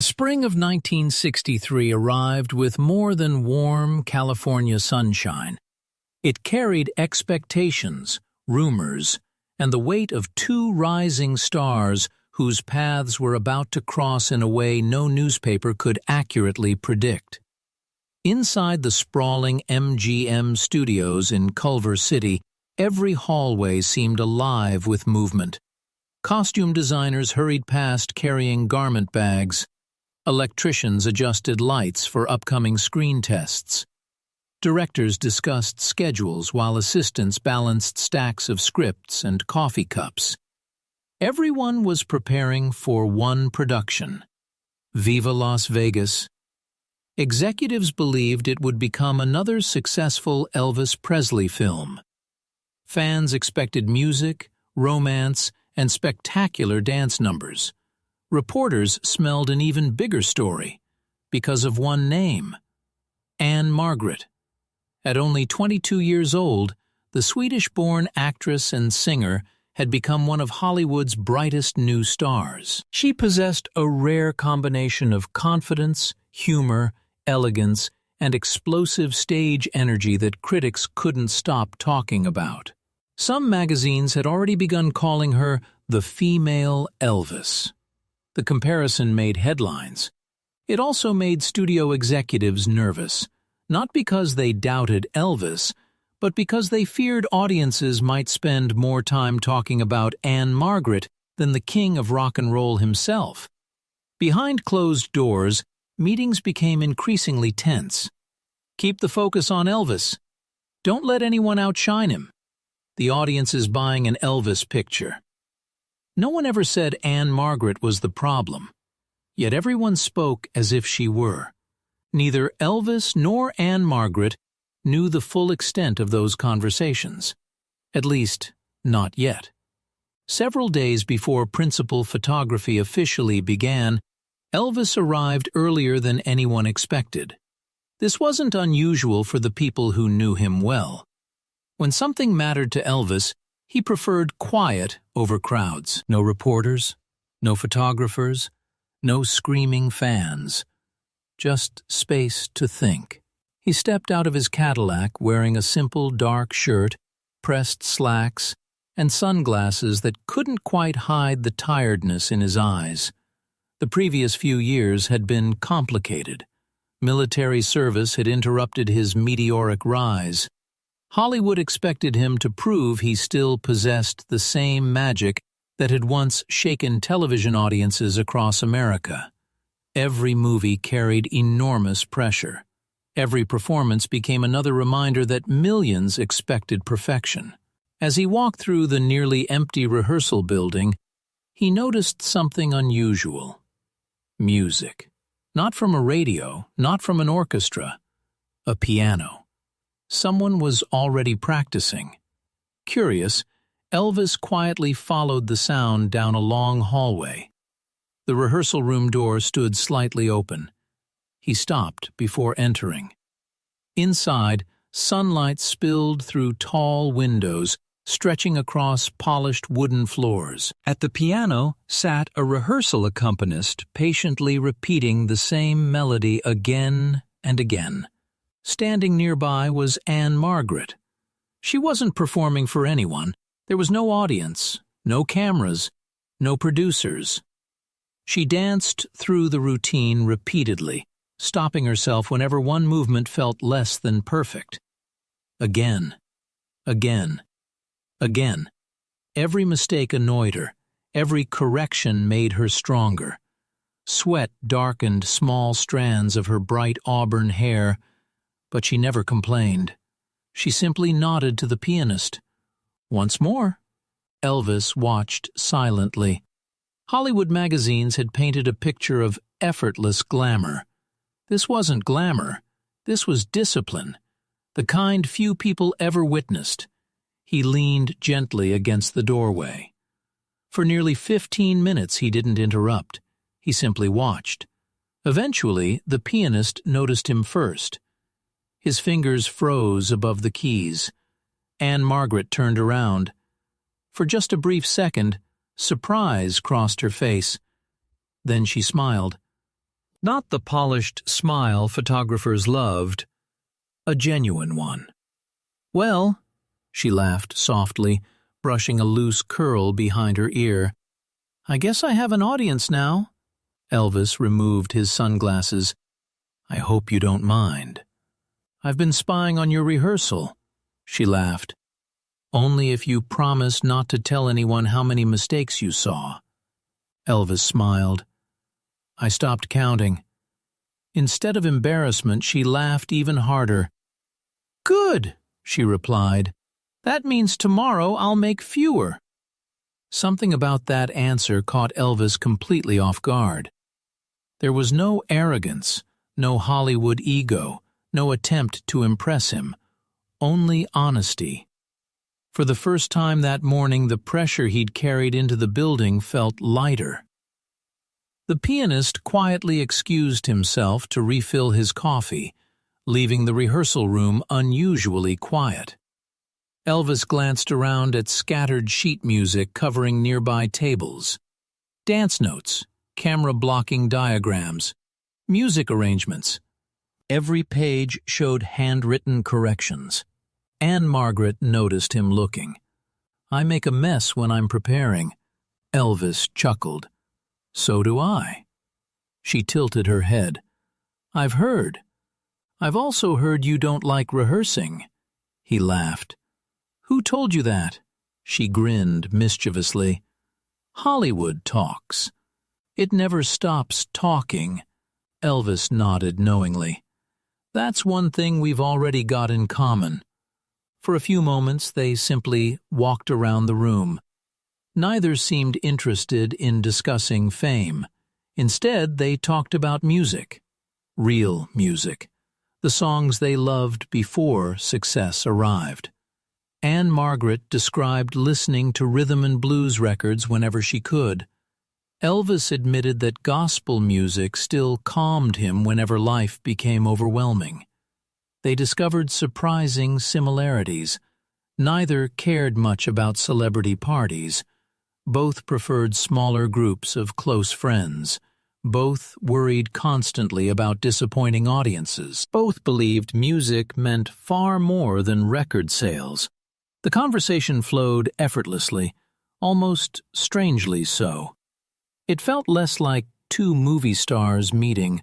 spring of 1963 arrived with more than warm California sunshine. It carried expectations, rumors, and the weight of two rising stars whose paths were about to cross in a way no newspaper could accurately predict. Inside the sprawling MGM Studios in Culver City, every hallway seemed alive with movement. Costume designers hurried past carrying garment bags. Electricians adjusted lights for upcoming screen tests. Directors discussed schedules while assistants balanced stacks of scripts and coffee cups. Everyone was preparing for one production, Viva Las Vegas. Executives believed it would become another successful Elvis Presley film. Fans expected music, romance, and spectacular dance numbers. Reporters smelled an even bigger story because of one name, Ann-Margret. At only 22 years old, the Swedish-born actress and singer had become one of Hollywood's brightest new stars. She possessed a rare combination of confidence, humor, elegance, and explosive stage energy that critics couldn't stop talking about. Some magazines had already begun calling her the female Elvis. The comparison made headlines. It also made studio executives nervous, not because they doubted Elvis, but because they feared audiences might spend more time talking about Ann-Margret than the king of rock and roll himself. Behind closed doors, meetings became increasingly tense. Keep the focus on Elvis. Don't let anyone outshine him. The audience is buying an Elvis picture. No one ever said Ann-Margret was the problem, yet everyone spoke as if she were. Neither Elvis nor Ann-Margret knew the full extent of those conversations. At least, not yet. Several days before principal photography officially began, Elvis arrived earlier than anyone expected. This wasn't unusual for the people who knew him well. When something mattered to Elvis, he preferred quiet over crowds. No reporters, no photographers, no screaming fans. Just space to think. He stepped out of his Cadillac wearing a simple dark shirt, pressed slacks, and sunglasses that couldn't quite hide the tiredness in his eyes. The previous few years had been complicated. Military service had interrupted his meteoric rise. Hollywood expected him to prove he still possessed the same magic that had once shaken television audiences across America. Every movie carried enormous pressure. Every performance became another reminder that millions expected perfection. As he walked through the nearly empty rehearsal building, he noticed something unusual. Music. Not from a radio, not from an orchestra. A piano. Someone was already practicing. Curious, Elvis quietly followed the sound down a long hallway. The rehearsal room door stood slightly open. He stopped before entering. Inside, sunlight spilled through tall windows, stretching across polished wooden floors. At the piano sat a rehearsal accompanist, patiently repeating the same melody again and again. Standing nearby was Ann-Margret. She wasn't performing for anyone. There was no audience, no cameras, no producers. She danced through the routine repeatedly, stopping herself whenever one movement felt less than perfect. Again, again, again. Every mistake annoyed her. Every correction made her stronger. Sweat darkened small strands of her bright auburn hair, but she never complained. She simply nodded to the pianist. Once more. Elvis watched silently. Hollywood magazines had painted a picture of effortless glamour. This wasn't glamour. This was discipline, the kind few people ever witnessed. He leaned gently against the doorway. For nearly 15 minutes he didn't interrupt. He simply watched. Eventually, the pianist noticed him first. His fingers froze above the keys. Ann-Margret turned around. For just a brief second, surprise crossed her face. Then she smiled. Not the polished smile photographers loved, a genuine one. "Well," she laughed softly, brushing a loose curl behind her ear, "I guess I have an audience now." Elvis removed his sunglasses. "I hope you don't mind." "I've been spying on your rehearsal," she laughed. "Only if you promise not to tell anyone how many mistakes you saw." Elvis smiled. "I stopped counting." Instead of embarrassment, she laughed even harder. "Good," she replied. "That means tomorrow I'll make fewer." Something about that answer caught Elvis completely off guard. There was no arrogance, no Hollywood ego, no attempt to impress him, only honesty. For the first time that morning, the pressure he'd carried into the building felt lighter. The pianist quietly excused himself to refill his coffee, leaving the rehearsal room unusually quiet. Elvis glanced around at scattered sheet music covering nearby tables. Dance notes, camera-blocking diagrams, music arrangements. Every page showed handwritten corrections. Ann-Margret noticed him looking. "I make a mess when I'm preparing." Elvis chuckled. "So do I." She tilted her head. "I've heard. I've also heard you don't like rehearsing." He laughed. "Who told you that?" She grinned mischievously. "Hollywood talks. It never stops talking." Elvis nodded knowingly. "That's one thing we've already got in common." For a few moments they simply walked around the room. Neither seemed interested in discussing fame. Instead, they talked about music. Real music. The songs they loved before success arrived. Ann-Margret described listening to rhythm and blues records whenever she could. Elvis admitted that gospel music still calmed him whenever life became overwhelming. They discovered surprising similarities. Neither cared much about celebrity parties. Both preferred smaller groups of close friends. Both worried constantly about disappointing audiences. Both believed music meant far more than record sales. The conversation flowed effortlessly, almost strangely so. It felt less like two movie stars meeting,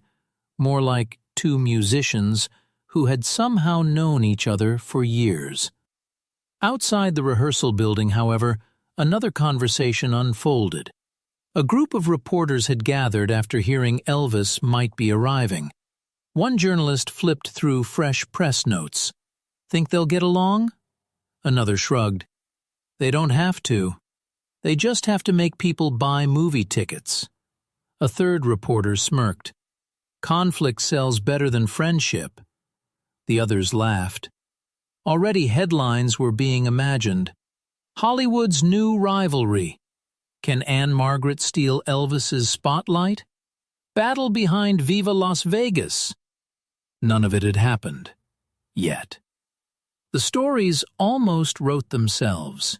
more like two musicians who had somehow known each other for years. Outside the rehearsal building, however, another conversation unfolded. A group of reporters had gathered after hearing Elvis might be arriving. One journalist flipped through fresh press notes. "Think they'll get along?" Another shrugged. "They don't have to. They just have to make people buy movie tickets." A third reporter smirked. "Conflict sells better than friendship." The others laughed. Already headlines were being imagined. "Hollywood's new rivalry. Can Ann-Margret steal Elvis's spotlight? Battle behind Viva Las Vegas." None of it had happened. Yet. The stories almost wrote themselves.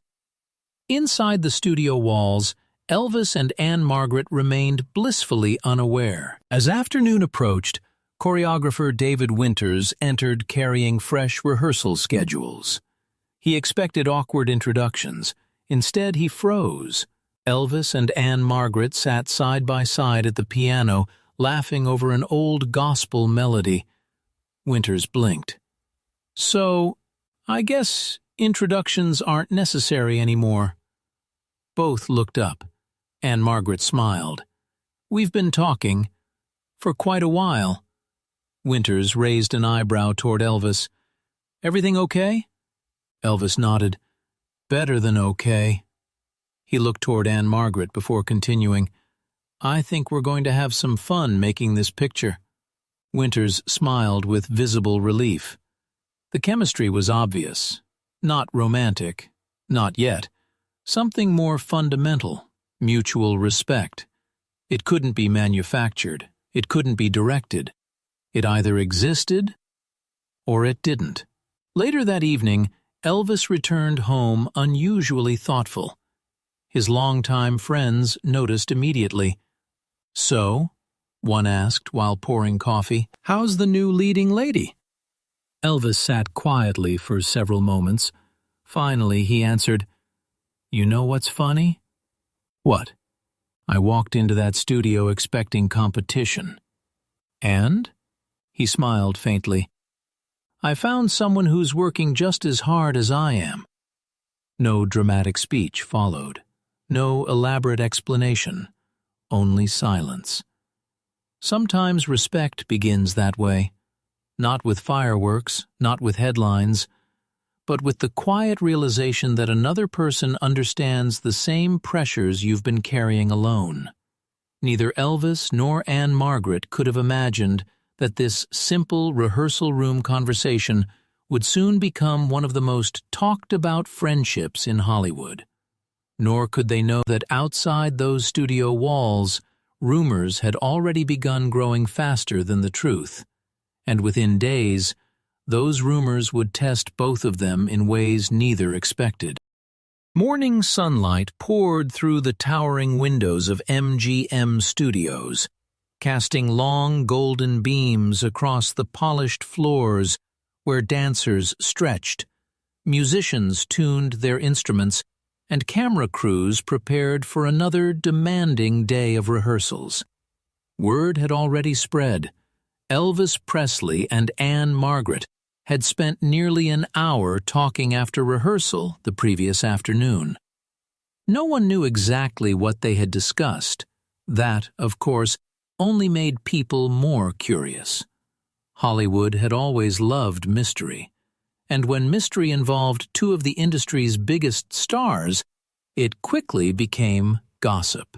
Inside the studio walls, Elvis and Ann-Margret remained blissfully unaware. As afternoon approached, choreographer David Winters entered carrying fresh rehearsal schedules. He expected awkward introductions. Instead, he froze. Elvis and Ann-Margret sat side by side at the piano, laughing over an old gospel melody. Winters blinked. "So, I guess introductions aren't necessary anymore." Both looked up. Ann-Margret smiled. "We've been talking for quite a while." Winters raised an eyebrow toward Elvis. "Everything okay?" Elvis nodded. "Better than okay." He looked toward Ann-Margret before continuing. "I think we're going to have some fun making this picture." Winters smiled with visible relief. The chemistry was obvious. Not romantic. Not yet. Something more fundamental. Mutual respect. It couldn't be manufactured. It couldn't be directed. It either existed or it didn't. Later that evening, Elvis returned home unusually thoughtful. His longtime friends noticed immediately. "So, one asked while pouring coffee. "How's the new leading lady?" Elvis sat quietly for several moments. Finally, he answered, "You know what's funny?" "What?" "I walked into that studio expecting competition." "And?" He smiled faintly. "I found someone who's working just as hard as I am." No dramatic speech followed. No elaborate explanation. Only silence. Sometimes respect begins that way. Not with fireworks, not with headlines, but with the quiet realization that another person understands the same pressures you've been carrying alone. Neither Elvis nor Ann-Margret could have imagined that this simple rehearsal room conversation would soon become one of the most talked-about friendships in Hollywood. Nor could they know that outside those studio walls, rumors had already begun growing faster than the truth, and within days, those rumors would test both of them in ways neither expected. Morning sunlight poured through the towering windows of MGM Studios, casting long golden beams across the polished floors where dancers stretched, musicians tuned their instruments, and camera crews prepared for another demanding day of rehearsals. Word had already spread. Elvis Presley and Ann-Margret had spent nearly an hour talking after rehearsal the previous afternoon. No one knew exactly what they had discussed. That, of course, only made people more curious. Hollywood had always loved mystery, and when mystery involved two of the industry's biggest stars, it quickly became gossip.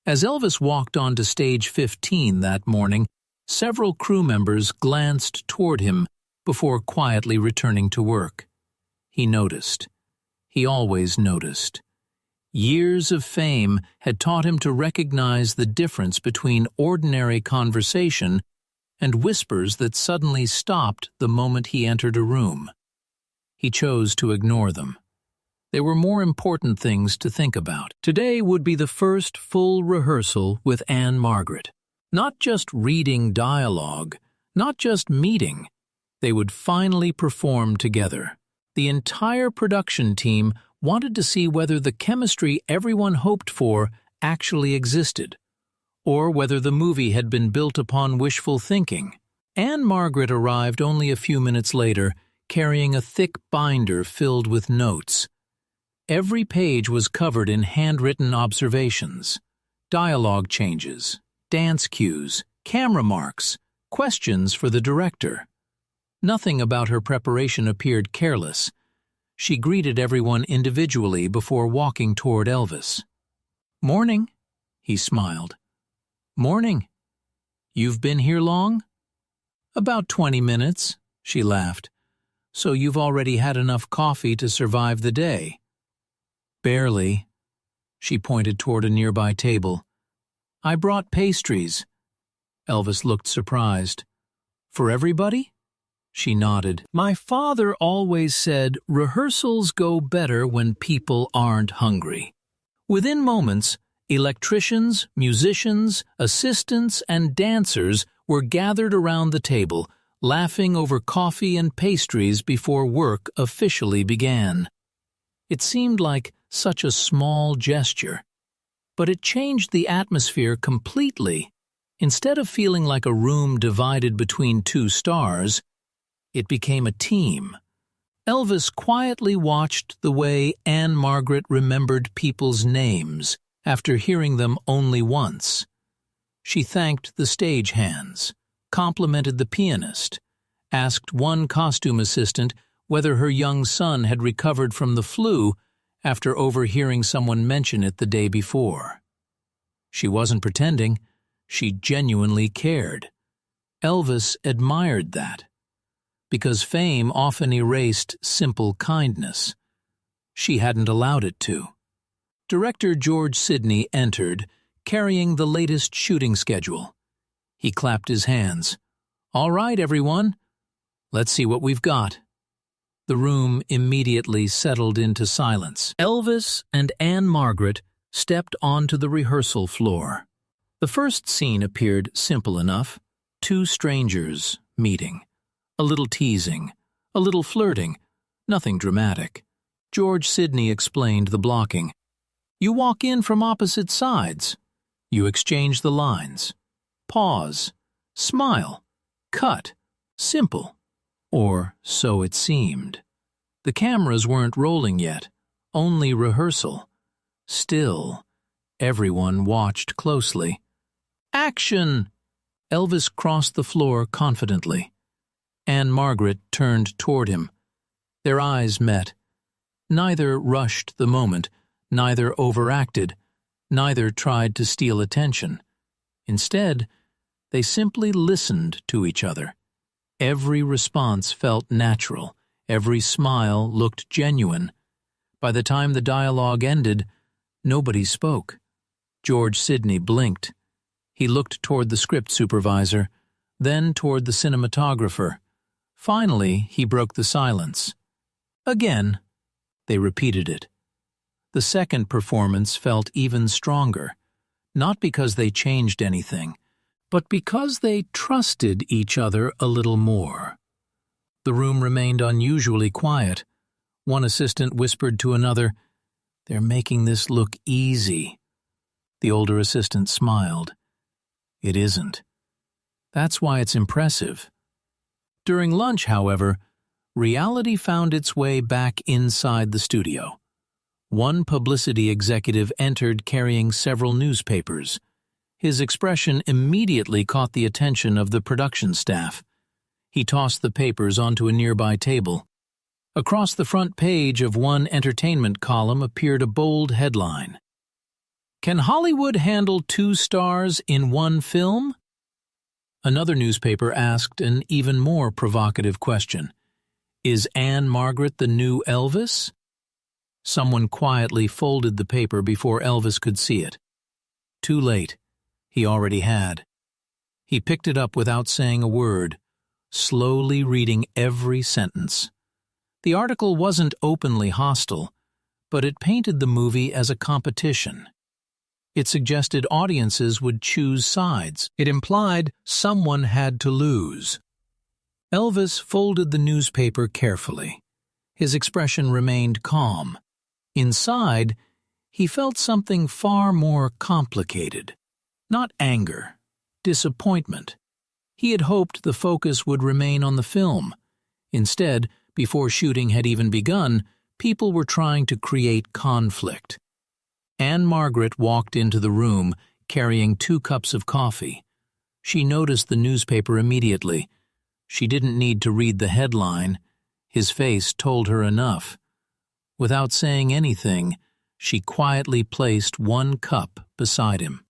As Elvis walked onto stage 15 that morning, several crew members glanced toward him before quietly returning to work. He noticed. He always noticed. Years of fame had taught him to recognize the difference between ordinary conversation and whispers that suddenly stopped the moment he entered a room. He chose to ignore them. There were more important things to think about. Today would be the first full rehearsal with Ann-Margret. Not just reading dialogue, not just meeting. They would finally perform together. The entire production team wanted to see whether the chemistry everyone hoped for actually existed, or whether the movie had been built upon wishful thinking. Ann-Margret arrived only a few minutes later, carrying a thick binder filled with notes. Every page was covered in handwritten observations, dialogue changes, dance cues, camera marks, questions for the director. Nothing about her preparation appeared careless. She greeted everyone individually before walking toward Elvis. "Morning," he smiled. "Morning. You've been here long?" "About 20 minutes," she laughed. "So you've already had enough coffee to survive the day?" "Barely." She pointed toward a nearby table. "I brought pastries." Elvis looked surprised. "For everybody?" She nodded. "My father always said rehearsals go better when people aren't hungry." Within moments, electricians, musicians, assistants, and dancers were gathered around the table, laughing over coffee and pastries before work officially began. It seemed like such a small gesture, but it changed the atmosphere completely. Instead of feeling like a room divided between two stars, it became a team. Elvis quietly watched the way Ann-Margret remembered people's names after hearing them only once. She thanked the stagehands, complimented the pianist, asked one costume assistant whether her young son had recovered from the flu after overhearing someone mention it the day before. She wasn't pretending, she genuinely cared. Elvis admired that, because fame often erased simple kindness. She hadn't allowed it to. Director George Sidney entered, carrying the latest shooting schedule. He clapped his hands. "All right, everyone. Let's see what we've got." The room immediately settled into silence. Elvis and Ann-Margret stepped onto the rehearsal floor. The first scene appeared simple enough. Two strangers meeting. A little teasing, a little flirting, nothing dramatic. George Sidney explained the blocking. You walk in from opposite sides. You exchange the lines. Pause. Smile. Cut. Simple. Or so it seemed. The cameras weren't rolling yet, only rehearsal. Still, everyone watched closely. Action! Elvis crossed the floor confidently. Ann-Margret turned toward him. Their eyes met. Neither rushed the moment, neither overacted, neither tried to steal attention. Instead, they simply listened to each other. Every response felt natural. Every smile looked genuine. By the time the dialogue ended, nobody spoke. George Sidney blinked. He looked toward the script supervisor, then toward the cinematographer. Finally, he broke the silence. Again, they repeated it. The second performance felt even stronger, not because they changed anything, but because they trusted each other a little more. The room remained unusually quiet. One assistant whispered to another, "They're making this look easy." The older assistant smiled. "It isn't. That's why it's impressive." During lunch, however, reality found its way back inside the studio. One publicity executive entered carrying several newspapers. His expression immediately caught the attention of the production staff. He tossed the papers onto a nearby table. Across the front page of one entertainment column appeared a bold headline. "Can Hollywood handle 2 stars in one film?" Another newspaper asked an even more provocative question. "Is Ann-Margret the new Elvis?" Someone quietly folded the paper before Elvis could see it. Too late. He already had. He picked it up without saying a word, slowly reading every sentence. The article wasn't openly hostile, but it painted the movie as a competition. It suggested audiences would choose sides. It implied someone had to lose. Elvis folded the newspaper carefully. His expression remained calm. Inside, he felt something far more complicated. Not anger, disappointment. He had hoped the focus would remain on the film. Instead, before shooting had even begun, people were trying to create conflict. Ann-Margret walked into the room carrying 2 cups of coffee. She noticed the newspaper immediately. She didn't need to read the headline. His face told her enough. Without saying anything, she quietly placed 1 cup beside him.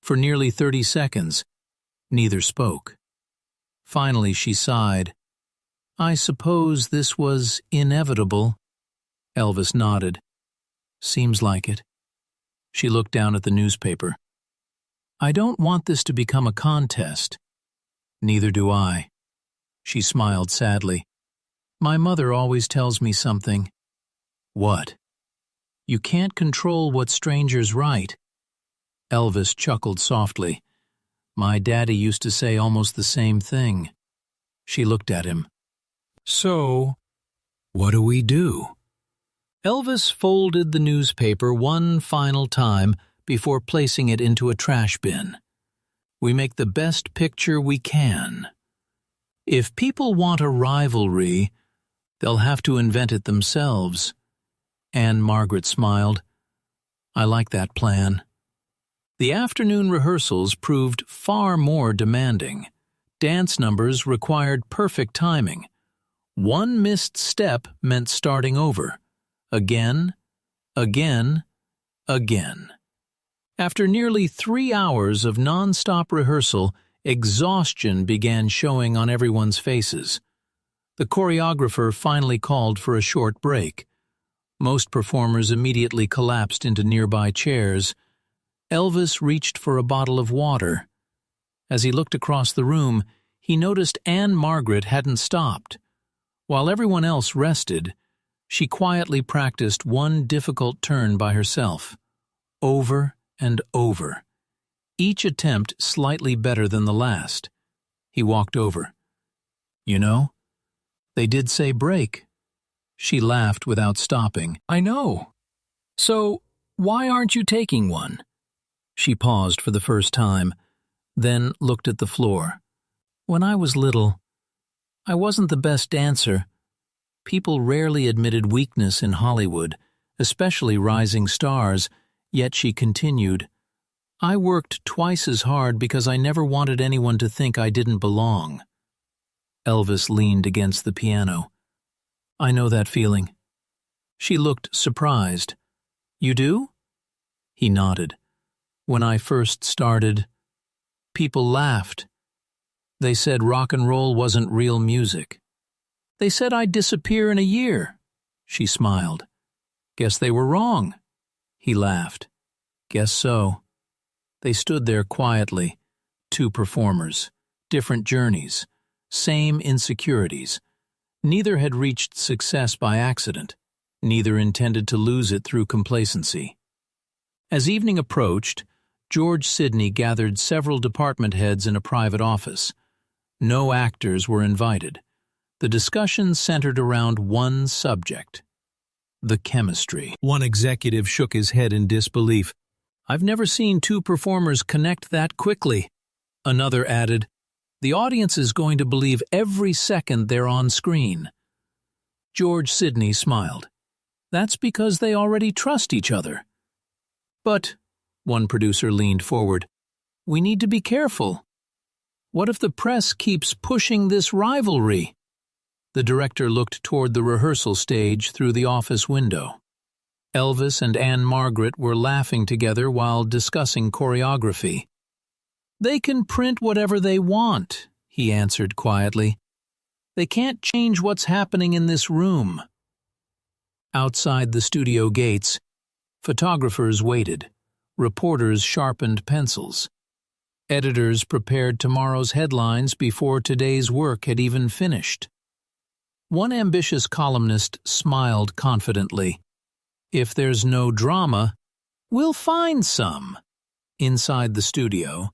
For nearly 30 seconds, neither spoke. Finally, she sighed. "I suppose this was inevitable." Elvis nodded. "Seems like it." She looked down at the newspaper. "I don't want this to become a contest." "Neither do I." She smiled sadly. "My mother always tells me something." "What?" "You can't control what strangers write." Elvis chuckled softly. "My daddy used to say almost the same thing." She looked at him. "So, what do we do?" Elvis folded the newspaper one final time before placing it into a trash bin. "We make the best picture we can. If people want a rivalry, they'll have to invent it themselves." Ann-Margret smiled. "I like that plan." The afternoon rehearsals proved far more demanding. Dance numbers required perfect timing. One missed step meant starting over. Again, again, again. After nearly 3 hours of non-stop rehearsal, exhaustion began showing on everyone's faces. The choreographer finally called for a short break. Most performers immediately collapsed into nearby chairs. Elvis reached for a bottle of water. As he looked across the room, he noticed Ann-Margret hadn't stopped. While everyone else rested, she quietly practiced one difficult turn by herself, over and over. each attempt slightly better than the last. He walked over. "You know, they did say break." She laughed without stopping. "I know. So, why aren't you taking one?" She paused for the first time, then looked at the floor. "When I was little, I wasn't the best dancer. People rarely admitted weakness in Hollywood, especially rising stars, yet," she continued, "I worked twice as hard because I never wanted anyone to think I didn't belong." Elvis leaned against the piano. "I know that feeling." She looked surprised. "You do?" He nodded. "When I first started, people laughed. They said rock and roll wasn't real music. They said I'd disappear in a year." She smiled. "Guess they were wrong." He laughed. "Guess so." They stood there quietly, two performers, different journeys, same insecurities. Neither had reached success by accident. Neither intended to lose it through complacency. As evening approached, George Sidney gathered several department heads in a private office. No actors were invited. The discussion centered around one subject: the chemistry. One executive shook his head in disbelief. "I've never seen two performers connect that quickly." Another added, "The audience is going to believe every second they're on screen." George Sidney smiled. "That's because they already trust each other." "But," one producer leaned forward, "we need to be careful. What if the press keeps pushing this rivalry?" The director looked toward the rehearsal stage through the office window. Elvis and Ann-Margret were laughing together while discussing choreography. "They can print whatever they want," he answered quietly. "They can't change what's happening in this room." Outside the studio gates, photographers waited. Reporters sharpened pencils. Editors prepared tomorrow's headlines before today's work had even finished. One ambitious columnist smiled confidently. "If there's no drama, we'll find some." Inside the studio,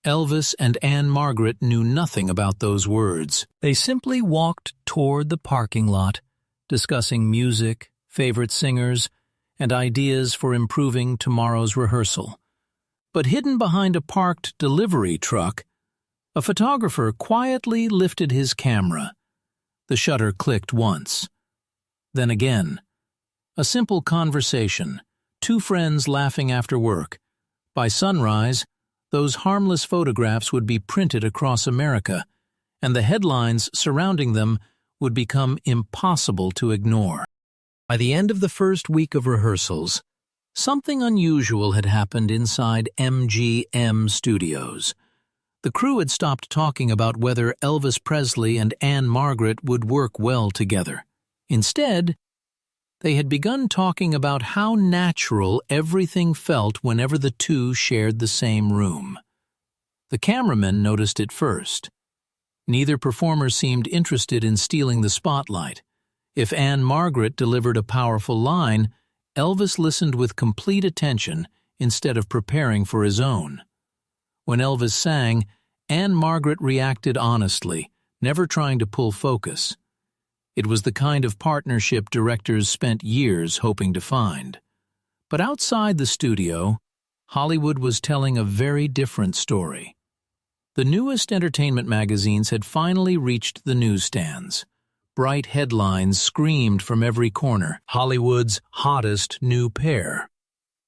Elvis and Ann-Margret knew nothing about those words. They simply walked toward the parking lot, discussing music, favorite singers, and ideas for improving tomorrow's rehearsal. But hidden behind a parked delivery truck, a photographer quietly lifted his camera. The shutter clicked once. Then again. A simple conversation, two friends laughing after work. By sunrise, those harmless photographs would be printed across America, and the headlines surrounding them would become impossible to ignore. By the end of the first week of rehearsals, something unusual had happened inside MGM Studios. The crew had stopped talking about whether Elvis Presley and Ann-Margret would work well together. Instead, they had begun talking about how natural everything felt whenever the two shared the same room. The cameramen noticed it first. Neither performer seemed interested in stealing the spotlight. If Ann-Margret delivered a powerful line, Elvis listened with complete attention instead of preparing for his own. When Elvis sang, Ann-Margret reacted honestly, never trying to pull focus. It was the kind of partnership directors spent years hoping to find. But outside the studio, Hollywood was telling a very different story. The newest entertainment magazines had finally reached the newsstands. Bright headlines screamed from every corner, "Hollywood's hottest new pair."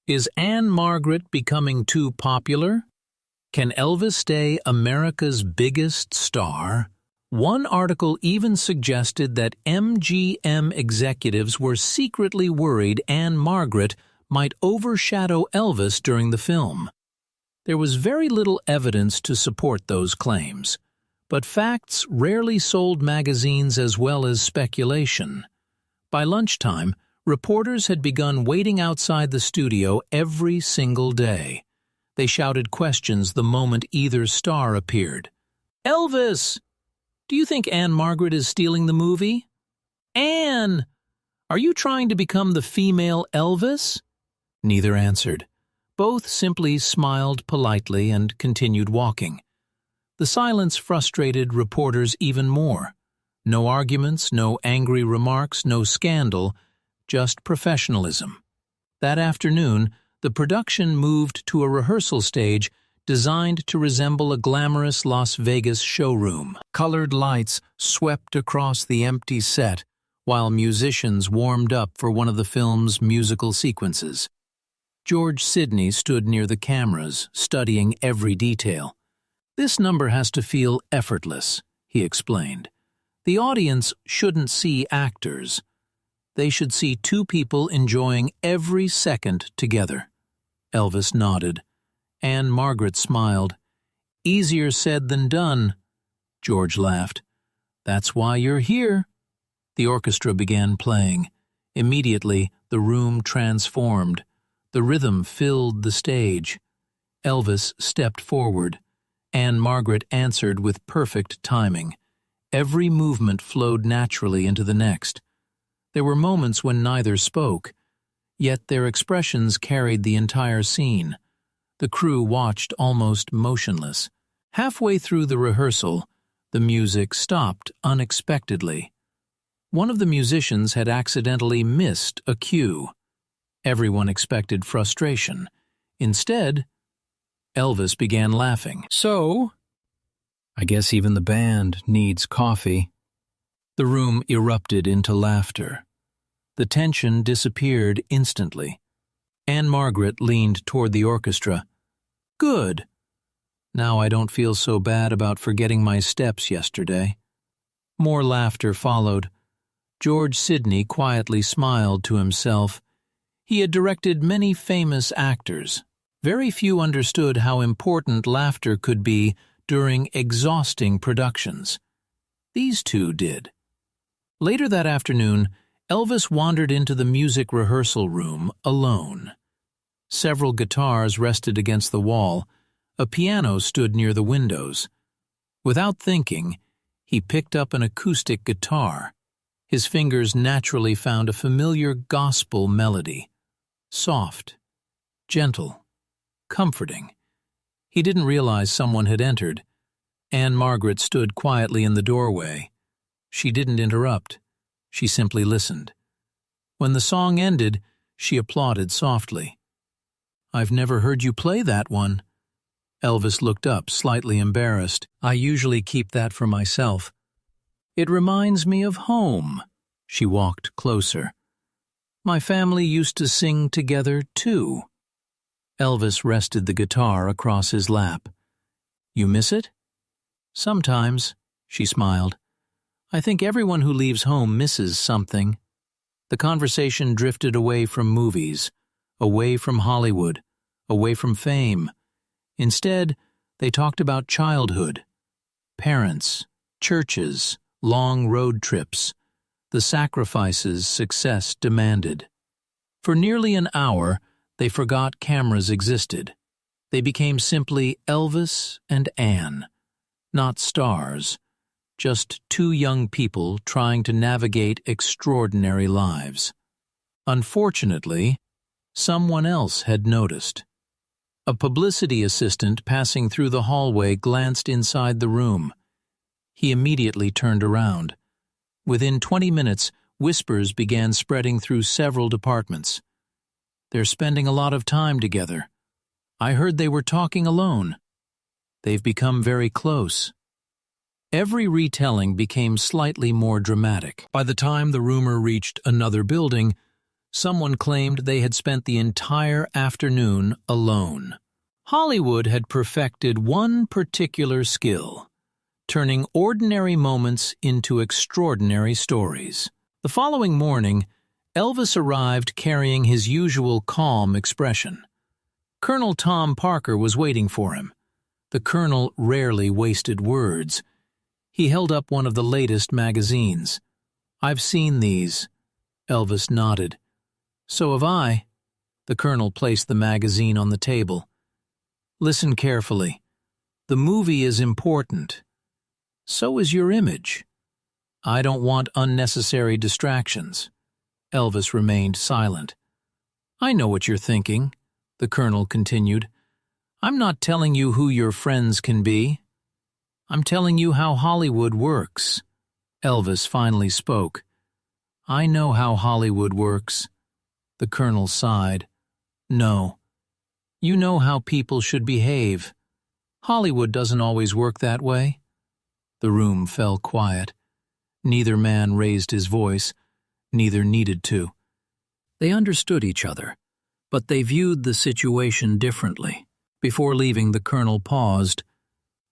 Is Ann-Margret becoming too popular? Can Elvis stay America's biggest star? One article even suggested that MGM executives were secretly worried Ann-Margret might overshadow Elvis during the film. There was very little evidence to support those claims, but facts rarely sold magazines as well as speculation. By lunchtime, reporters had begun waiting outside the studio every single day. They shouted questions the moment either star appeared. "Elvis! Do you think Ann-Margret is stealing the movie? Ann! Are you trying to become the female Elvis?" Neither answered. Both simply smiled politely and continued walking. The silence frustrated reporters even more. No arguments, no angry remarks, no scandal, just professionalism. That afternoon, the production moved to a rehearsal stage designed to resemble a glamorous Las Vegas showroom. Colored lights swept across the empty set while musicians warmed up for one of the film's musical sequences. George Sidney stood near the cameras, studying every detail. "This number has to feel effortless," he explained. "The audience shouldn't see actors. They should see two people enjoying every second together." Elvis nodded. Ann-Margret smiled. "Easier said than done." George laughed. "That's why you're here." The orchestra began playing. Immediately, the room transformed. The rhythm filled the stage. Elvis stepped forward. Ann-Margret answered with perfect timing. Every movement flowed naturally into the next. There were moments when neither spoke, yet their expressions carried the entire scene. The crew watched almost motionless. Halfway through the rehearsal, the music stopped unexpectedly. One of the musicians had accidentally missed a cue. Everyone expected frustration. Instead, Elvis began laughing. "So, I guess even the band needs coffee." The room erupted into laughter. The tension disappeared instantly. Ann-Margret leaned toward the orchestra. "Good. Now I don't feel so bad about forgetting my steps yesterday." More laughter followed. George Sidney quietly smiled to himself. He had directed many famous actors. Very few understood how important laughter could be during exhausting productions. These two did. Later that afternoon, Elvis wandered into the music rehearsal room alone. Several guitars rested against the wall. A piano stood near the windows. Without thinking, he picked up an acoustic guitar. His fingers naturally found a familiar gospel melody. Soft, gentle, comforting. He didn't realize someone had entered. Ann-Margret stood quietly in the doorway. She didn't interrupt. She simply listened. When the song ended, she applauded softly. "I've never heard you play that one." Elvis looked up, slightly embarrassed. "I usually keep that for myself." "It reminds me of home." She walked closer. "My family used to sing together, too." Elvis rested the guitar across his lap. "You miss it?" "Sometimes," she smiled. "I think everyone who leaves home misses something." The conversation drifted away from movies, away from Hollywood, away from fame. Instead, they talked about childhood, parents, churches, long road trips, the sacrifices success demanded. For nearly an hour, they forgot cameras existed. They became simply Elvis and Ann, not stars, just two young people trying to navigate extraordinary lives. Unfortunately, someone else had noticed. A publicity assistant passing through the hallway glanced inside the room. He immediately turned around. Within 20 minutes, whispers began spreading through several departments. "They're spending a lot of time together. I heard they were talking alone. They've become very close." Every retelling became slightly more dramatic. By the time the rumor reached another building, someone claimed they had spent the entire afternoon alone. Hollywood had perfected one particular skill: turning ordinary moments into extraordinary stories. The following morning, Elvis arrived carrying his usual calm expression. Colonel Tom Parker was waiting for him. The colonel rarely wasted words. He held up one of the latest magazines. "I've seen these." Elvis nodded. "So have I." The colonel placed the magazine on the table. "Listen carefully. The movie is important. So is your image. I don't want unnecessary distractions." Elvis remained silent. "I know what you're thinking. the Colonel continued. "I'm not telling you who your friends can be. I'm telling you how Hollywood works." Elvis finally spoke. "I know how Hollywood works." The Colonel sighed. "No. You know how people should behave. Hollywood doesn't always work that way." The room fell quiet. Neither man raised his voice. Neither needed to. They understood each other, but they viewed the situation differently. Before leaving, the Colonel paused.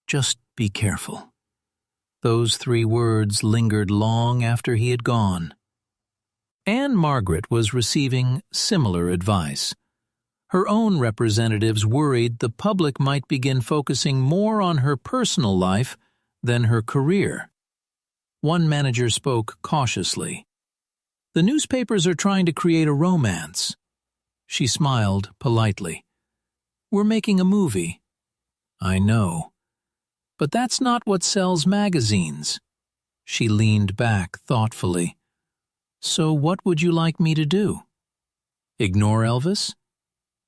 "Just be careful." Those 3 words lingered long after he had gone. Ann-Margret was receiving similar advice. Her own representatives worried the public might begin focusing more on her personal life than her career. One manager spoke cautiously. "The newspapers are trying to create a romance." She smiled politely. "We're making a movie." "I know. But that's not what sells magazines." She leaned back thoughtfully. "So what would you like me to do? Ignore Elvis?"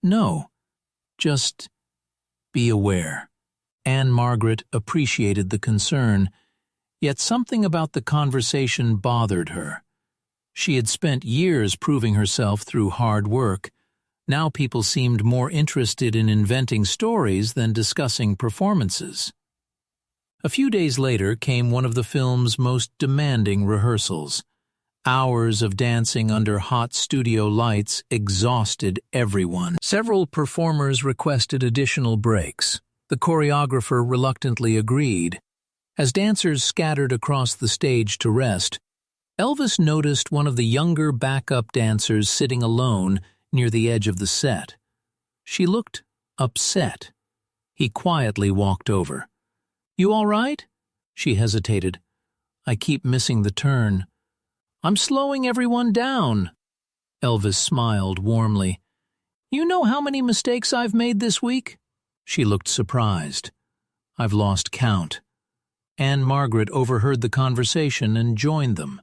"No. Just be aware." Ann-Margret appreciated the concern, yet something about the conversation bothered her. She had spent years proving herself through hard work. Now people seemed more interested in inventing stories than discussing performances. A few days later came one of the film's most demanding rehearsals. Hours of dancing under hot studio lights exhausted everyone. Several performers requested additional breaks. The choreographer reluctantly agreed. As dancers scattered across the stage to rest, Elvis noticed one of the younger backup dancers sitting alone near the edge of the set. She looked upset. He quietly walked over. "You all right?" She hesitated. "I keep missing the turn." "I'm slowing everyone down." Elvis smiled warmly. "You know how many mistakes I've made this week?" She looked surprised. "I've lost count." Ann-Margret overheard the conversation and joined them.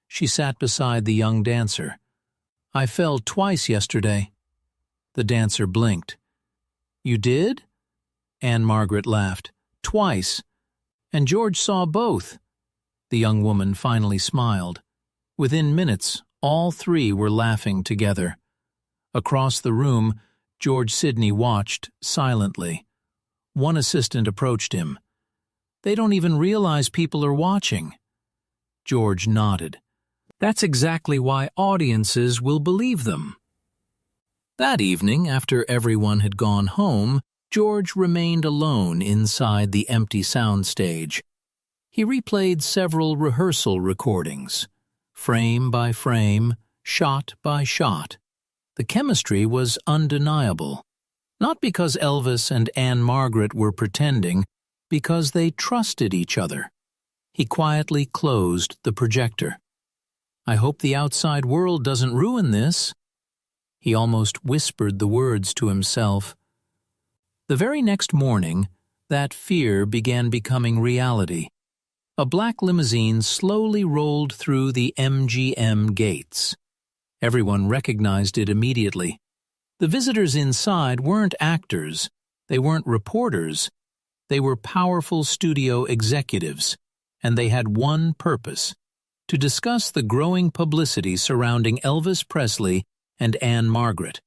She sat beside the young dancer. "I fell twice yesterday." The dancer blinked. "You did?" Ann-Margret laughed. "Twice. And George saw both." The young woman finally smiled. Within minutes, all 3 were laughing together. Across the room, George Sidney watched silently. One assistant approached him. "They don't even realize people are watching." George nodded. "That's exactly why audiences will believe them." That evening, after everyone had gone home, George remained alone inside the empty soundstage. He replayed several rehearsal recordings. Frame by frame, shot by shot. The chemistry was undeniable. Not because Elvis and Ann-Margret were pretending, because they trusted each other. He quietly closed the projector. "I hope the outside world doesn't ruin this." He almost whispered the words to himself. The very next morning, that fear began becoming reality. A black limousine slowly rolled through the MGM gates. Everyone recognized it immediately. The visitors inside weren't actors. They weren't reporters. They were powerful studio executives, and they had one purpose: to discuss the growing publicity surrounding Elvis Presley and Ann-Margret.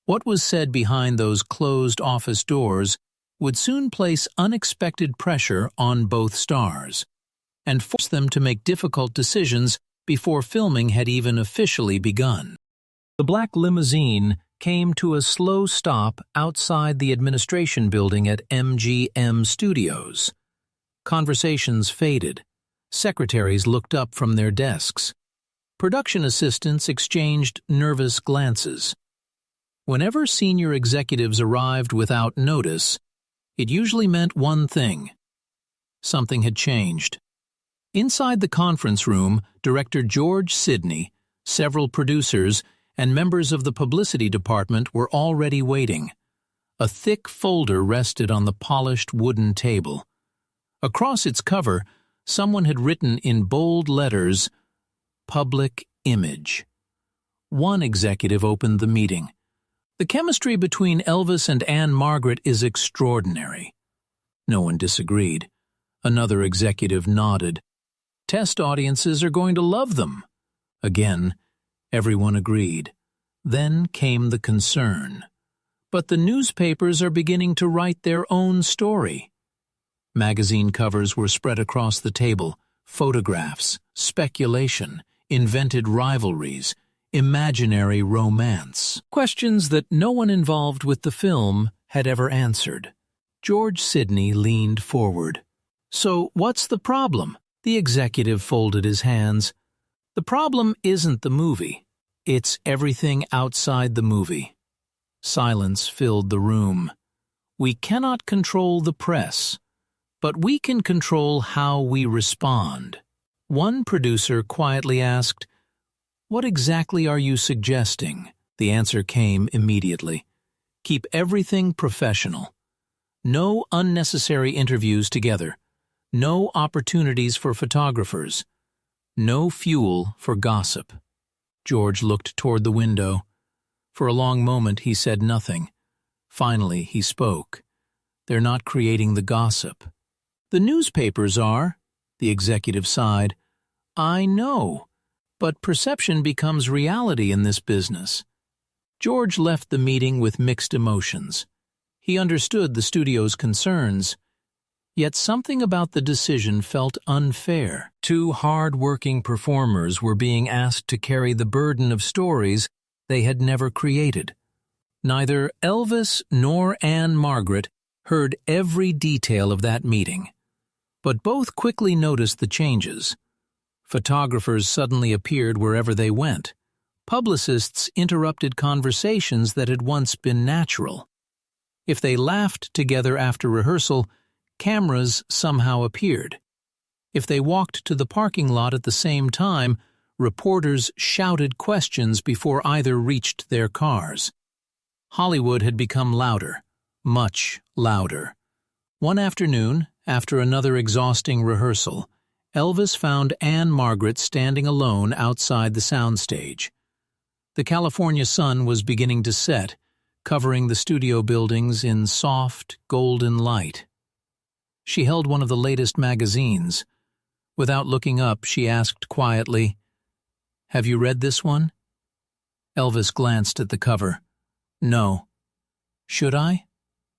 What was said behind those closed office doors would soon place unexpected pressure on both stars, and force them to make difficult decisions before filming had even officially begun. The black limousine came to a slow stop outside the administration building at MGM Studios. Conversations faded. Secretaries looked up from their desks. Production assistants exchanged nervous glances. Whenever senior executives arrived without notice, it usually meant one thing: something had changed. Inside the conference room, director George Sidney, several producers, and members of the publicity department were already waiting. A thick folder rested on the polished wooden table. Across its cover, someone had written in bold letters, "Public Image." One executive opened the meeting. The chemistry between Elvis and Ann-Margret is extraordinary. No one disagreed. Another executive nodded. Test audiences are going to love them. Again, everyone agreed. Then came the concern. But the newspapers are beginning to write their own story. Magazine covers were spread across the table. Photographs, speculation, invented rivalries, imaginary romance. Questions that no one involved with the film had ever answered. George Sidney leaned forward. "So what's the problem?" The executive folded his hands. "The problem isn't the movie. It's everything outside the movie." Silence filled the room. "We cannot control the press, but we can control how we respond." One producer quietly asked, "What exactly are you suggesting?" The answer came immediately. "Keep everything professional. No unnecessary interviews together. No opportunities for photographers. No fuel for gossip." George looked toward the window. For a long moment he said nothing. Finally he spoke. "They're not creating the gossip." "The newspapers are," the executive sighed. "I know, but perception becomes reality in this business." George left the meeting with mixed emotions. He understood the studio's concerns, yet something about the decision felt unfair. Two hard-working performers were being asked to carry the burden of stories they had never created. Neither Elvis nor Ann-Margret heard every detail of that meeting, but both quickly noticed the changes. Photographers suddenly appeared wherever they went. Publicists interrupted conversations that had once been natural. If they laughed together after rehearsal, cameras somehow appeared. If they walked to the parking lot at the same time, reporters shouted questions before either reached their cars. Hollywood had become louder, much louder. One afternoon, after another exhausting rehearsal, Elvis found Ann-Margret standing alone outside the soundstage. The California sun was beginning to set, covering the studio buildings in soft, golden light. She held one of the latest magazines. Without looking up, she asked quietly, "Have you read this one?" Elvis glanced at the cover. "No." "Should I?"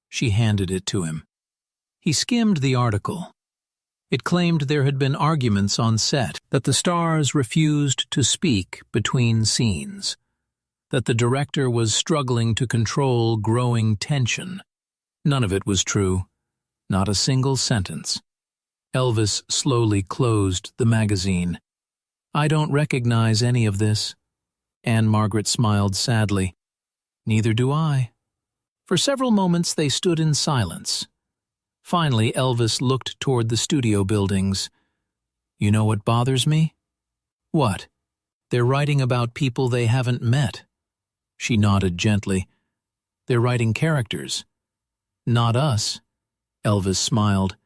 She handed it to him. He skimmed the article. It claimed there had been arguments on set, that the stars refused to speak between scenes, that the director was struggling to control growing tension. None of it was true. Not a single sentence. Elvis slowly closed the magazine. "I don't recognize any of this." Ann-Margret smiled sadly. "Neither do I." For several moments they stood in silence. Finally, Elvis looked toward the studio buildings. "You know what bothers me?" "What?" "They're writing about people they haven't met." She nodded gently. "They're writing characters." "Not us." Elvis smiled.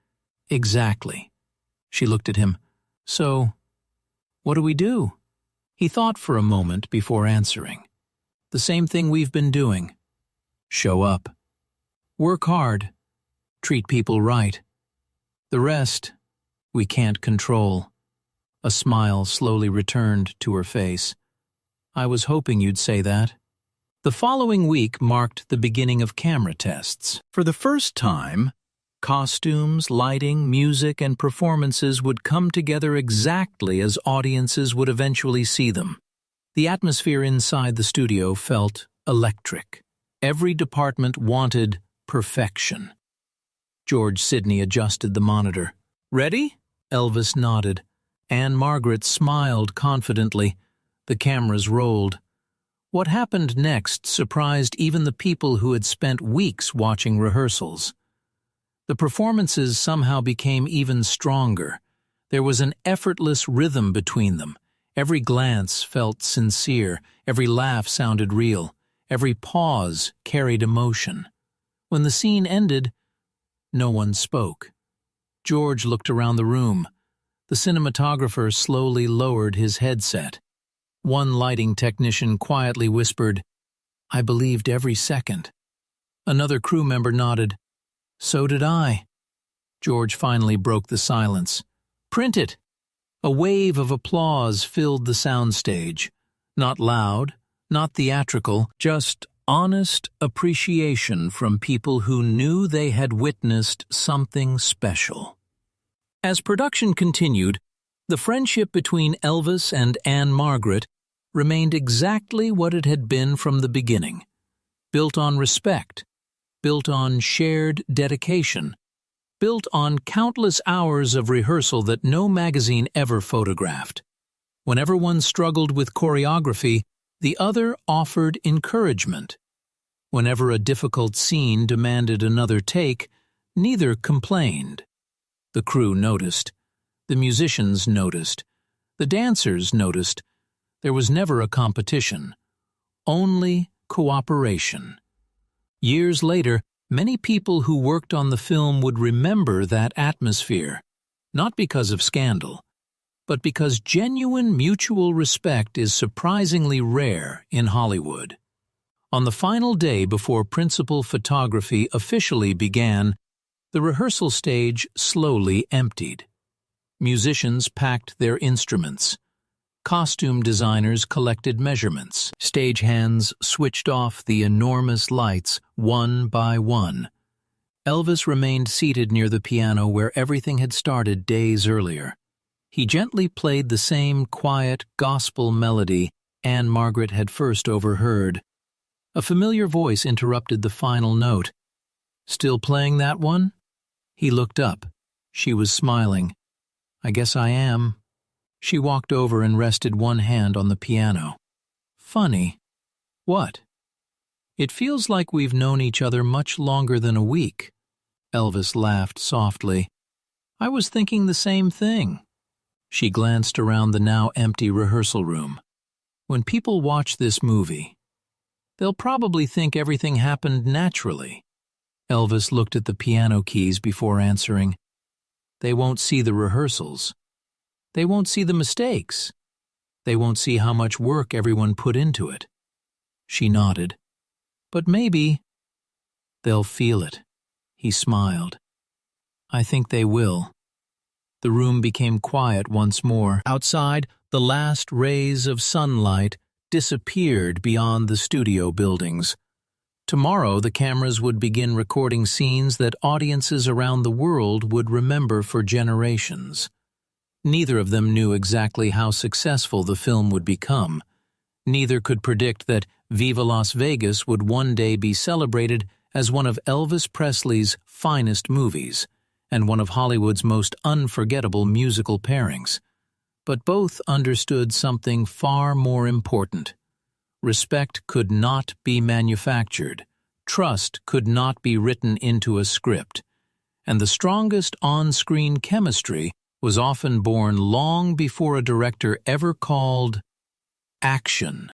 "Exactly." She looked at him. "So, what do we do?" He thought for a moment before answering. "The same thing we've been doing. Show up. Work hard. Treat people right. The rest, we can't control." A smile slowly returned to her face. "I was hoping you'd say that." The following week marked the beginning of camera tests. For the first time, costumes, lighting, music, and performances would come together exactly as audiences would eventually see them. The atmosphere inside the studio felt electric. Every department wanted perfection. George Sidney adjusted the monitor. "Ready?" Elvis nodded. Ann-Margret smiled confidently. The cameras rolled. What happened next surprised even the people who had spent weeks watching rehearsals. The performances somehow became even stronger. There was an effortless rhythm between them. Every glance felt sincere. Every laugh sounded real. Every pause carried emotion. When the scene ended, no one spoke. George looked around the room. The cinematographer slowly lowered his headset. One lighting technician quietly whispered, I believed every second. Another crew member nodded. So did I. George finally broke the silence. Print it! A wave of applause filled the soundstage. Not loud, not theatrical, just honest appreciation from people who knew they had witnessed something special. As production continued, the friendship between Elvis and Ann-Margret remained exactly what it had been from the beginning, built on respect, built on shared dedication, built on countless hours of rehearsal that no magazine ever photographed. Whenever one struggled with choreography, the other offered encouragement. Whenever a difficult scene demanded another take, neither complained. The crew noticed. The musicians noticed. The dancers noticed. There was never a competition. Only cooperation. Years later, many people who worked on the film would remember that atmosphere, not because of scandal, but because genuine mutual respect is surprisingly rare in Hollywood. On the final day before principal photography officially began, the rehearsal stage slowly emptied. Musicians packed their instruments. Costume designers collected measurements. Stagehands switched off the enormous lights one by one. Elvis remained seated near the piano where everything had started days earlier. He gently played the same quiet gospel melody Ann-Margret had first overheard. A familiar voice interrupted the final note. "Still playing that one?" He looked up. She was smiling. "I guess I am." She walked over and rested one hand on the piano. "Funny." "What?" "It feels like we've known each other much longer than a week." Elvis laughed softly. "I was thinking the same thing." She glanced around the now empty rehearsal room. "When people watch this movie, they'll probably think everything happened naturally." Elvis looked at the piano keys before answering. "They won't see the rehearsals. They won't see the mistakes. They won't see how much work everyone put into it." She nodded. "But maybe they'll feel it." He smiled. "I think they will." The room became quiet once more. Outside, the last rays of sunlight disappeared beyond the studio buildings. Tomorrow, the cameras would begin recording scenes that audiences around the world would remember for generations. Neither of them knew exactly how successful the film would become. Neither could predict that Viva Las Vegas would one day be celebrated as one of Elvis Presley's finest movies and one of Hollywood's most unforgettable musical pairings. But both understood something far more important. Respect could not be manufactured. Trust could not be written into a script. And the strongest on-screen chemistry was often born long before a director ever called action.